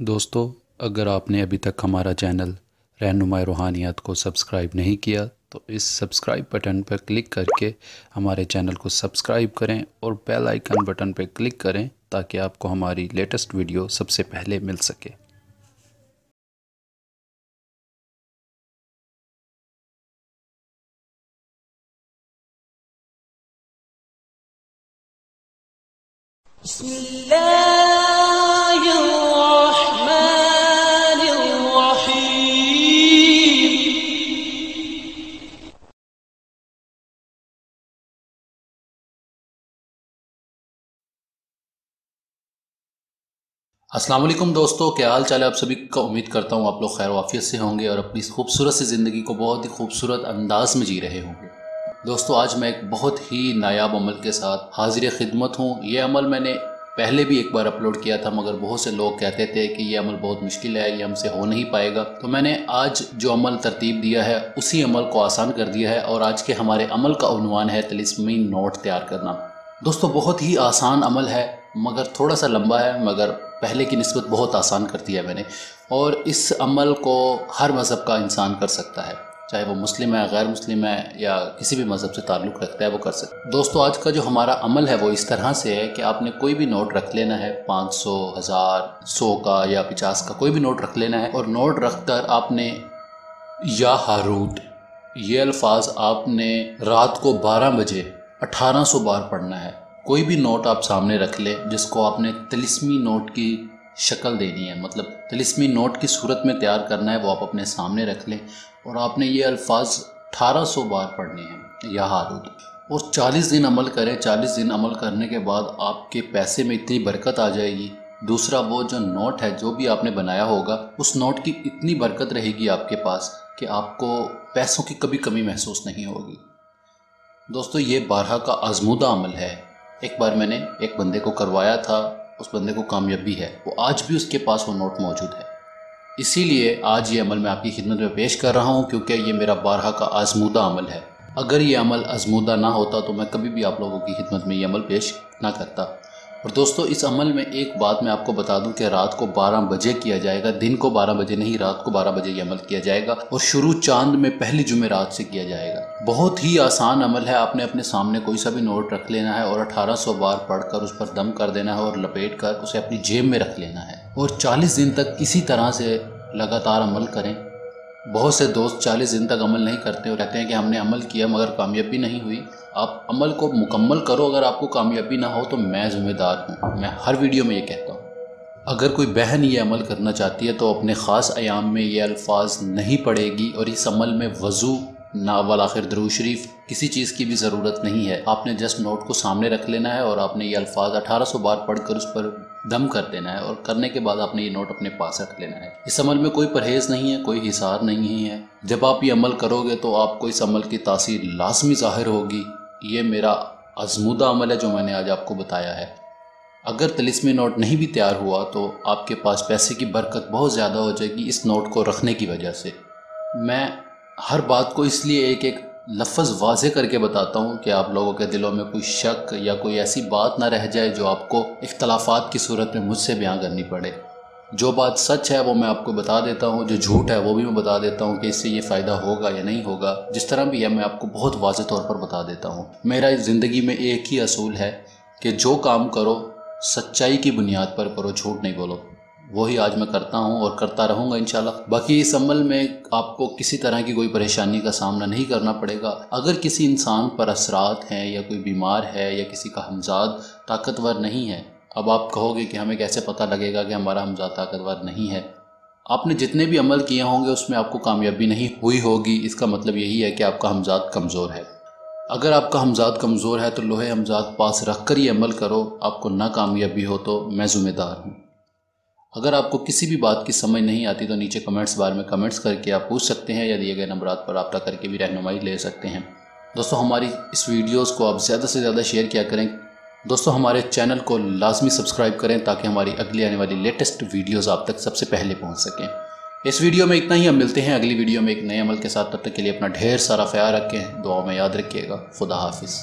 दोस्तों, अगर आपने अभी तक हमारा चैनल रहनुमाई रूहानियत को सब्सक्राइब नहीं किया तो इस सब्सक्राइब बटन पर क्लिक करके हमारे चैनल को सब्सक्राइब करें और बेल आइकन बटन पर क्लिक करें ताकि आपको हमारी लेटेस्ट वीडियो सबसे पहले मिल सके। अस्सलाम वालेकुम दोस्तों, क्या हाल चाल है आप सभी का। उम्मीद करता हूँ आप लोग खैर वाफियत से होंगे और अपनी खूबसूरत सी ज़िंदगी को बहुत ही खूबसूरत अंदाज में जी रहे होंगे। दोस्तों, आज मैं एक बहुत ही नायाब अमल के साथ हाजिर खिदमत हूँ। ये अमल मैंने पहले भी एक बार अपलोड किया था, मगर बहुत से लोग कहते थे कि ये अमल बहुत मुश्किल है, ये हमसे हो नहीं पाएगा। तो मैंने आज जो अमल तरतीब दिया है उसी अमल को आसान कर दिया है और आज के हमारे अमल का उन्वान है तिलिस्मी नोट तैयार करना। दोस्तों, बहुत ही आसान अमल है मगर थोड़ा सा लंबा है, मगर पहले की निस्बत बहुत आसान कर दिया मैंने। और इस अमल को हर मज़हब का इंसान कर सकता है, चाहे वो मुस्लिम है, गैर मुस्लिम है या किसी भी मज़हब से ताल्लुक़ रखता है, वो कर सकता है। दोस्तों, आज का जो हमारा अमल है वो इस तरह से है कि आपने कोई भी नोट रख लेना है, 500, 1000, 100 का या 50 का कोई भी नोट रख लेना है। और नोट रख कर आपने या हारूत ये अल्फाज आपने रात को 12 बजे 1800 बार पढ़ना है। कोई भी नोट आप सामने रख लें जिसको आपने तिलिस्मी नोट की शक्ल देनी है, मतलब तिलिस्मी नोट की सूरत में तैयार करना है, वो आप अपने सामने रख लें और आपने ये अल्फाज 1800 बार पढ़ने हैं या हारूद। और 40 दिन अमल करें। 40 दिन अमल करने के बाद आपके पैसे में इतनी बरकत आ जाएगी। दूसरा, वो जो नोट है जो भी आपने बनाया होगा उस नोट की इतनी बरकत रहेगी आपके पास कि आपको पैसों की कभी कमी महसूस नहीं होगी। दोस्तों, ये बारहा का आजमूदा अमल है। एक बार मैंने एक बंदे को करवाया था, उस बंदे को कामयाबी है, वो आज भी उसके पास वो नोट मौजूद है। इसीलिए आज ये अमल मैं आपकी खिदमत में पेश कर रहा हूँ क्योंकि ये मेरा बारहा का आजमूदा अमल है। अगर ये अमल आजमूदा ना होता तो मैं कभी भी आप लोगों की खिदमत में ये अमल पेश ना करता। और दोस्तों, इस अमल में एक बात मैं आपको बता दूं कि रात को 12 बजे किया जाएगा। दिन को 12 बजे नहीं, रात को 12 बजे ये अमल किया जाएगा और शुरू चांद में पहली जुमेरात से किया जाएगा। बहुत ही आसान अमल है। आपने अपने सामने कोई सा भी नोट रख लेना है और 1800 बार पढ़कर उस पर दम कर देना है और लपेट कर उसे अपनी जेब में रख लेना है और 40 दिन तक इसी तरह से लगातार अमल करें। बहुत से दोस्त 40 दिन तक अमल नहीं करते और कहते हैं कि हमने अमल किया मगर कामयाबी नहीं हुई। आप अमल को मुकम्मल करो। अगर आपको कामयाबी ना हो तो मैं ज़िम्मेदार हूँ। मैं हर वीडियो में ये कहता हूँ। अगर कोई बहन ये अमल करना चाहती है तो अपने ख़ास अयाम में ये अल्फाज नहीं पढ़ेगी और इस अमल में वज़ू, नावल आखिर दरूद शरीफ, किसी चीज़ की भी ज़रूरत नहीं है। आपने जस्ट नोट को सामने रख लेना है और आपने ये अल्फाज 1800 बार पढ़कर उस पर दम कर देना है और करने के बाद आपने ये नोट अपने पास रख लेना है। इस अमल में कोई परहेज़ नहीं है, कोई हिसार नहीं है। जब आप ये अमल करोगे तो आपको इस अमल की तासीर लाजमी ज़ाहिर होगी। ये मेरा आज़मूदा अमल है जो मैंने आज आपको बताया है। अगर तिलिस्मी नोट नहीं भी तैयार हुआ तो आपके पास पैसे की बरकत बहुत ज़्यादा हो जाएगी इस नोट को रखने की वजह से। मैं हर बात को इसलिए एक एक लफ्ज़ वाज़े करके बताता हूँ कि आप लोगों के दिलों में कोई शक या कोई ऐसी बात ना रह जाए जो आपको इख्तलाफात की सूरत में मुझसे बयां करनी पड़े। जो बात सच है वो मैं आपको बता देता हूँ, जो झूठ है वो भी मैं बता देता हूँ कि इससे ये फ़ायदा होगा या नहीं होगा। जिस तरह भी है मैं आपको बहुत वाज़े तौर पर बता देता हूँ। मेरा इस ज़िंदगी में एक ही असूल है कि जो काम करो सच्चाई की बुनियाद पर करो, झूठ नहीं बोलो। वही आज मैं करता हूँ और करता रहूँगा इंशाल्लाह। बाकी इस अमल में आपको किसी तरह की कोई परेशानी का सामना नहीं करना पड़ेगा। अगर किसी इंसान पर असरात हैं या कोई बीमार है या किसी का हमजाद ताकतवर नहीं है, अब आप कहोगे कि हमें कैसे पता लगेगा कि हमारा हमजाद ताकतवर नहीं है। आपने जितने भी अमल किए होंगे उसमें आपको कामयाबी नहीं हुई होगी, इसका मतलब यही है कि आपका हमजाद कमज़ोर है। अगर आपका हमजाद कमज़ोर है तो लोहे हमजाद पास रख कर ये अमल करो। आपको नाकामयाबी हो तो मैं ज़िम्मेदार हूँ। अगर आपको किसी भी बात की समझ नहीं आती तो नीचे कमेंट्स बार में कमेंट्स करके आप पूछ सकते हैं या दिए गए नंबरात पर रब्ता करके भी रहनुमाई ले सकते हैं। दोस्तों, हमारी इस वीडियोस को आप ज़्यादा से ज़्यादा शेयर किया करें। दोस्तों, हमारे चैनल को लाजमी सब्सक्राइब करें ताकि हमारी अगली आने वाली लेटेस्ट वीडियोस आप तक सबसे पहले पहुंच सकें। इस वीडियो में इतना ही। हम मिलते हैं अगली वीडियो में एक नए अमल के साथ। तब तक के लिए अपना ढेर सारा ख्याल रखें, दुआ में याद रखिएगा। खुदा हाफिज़।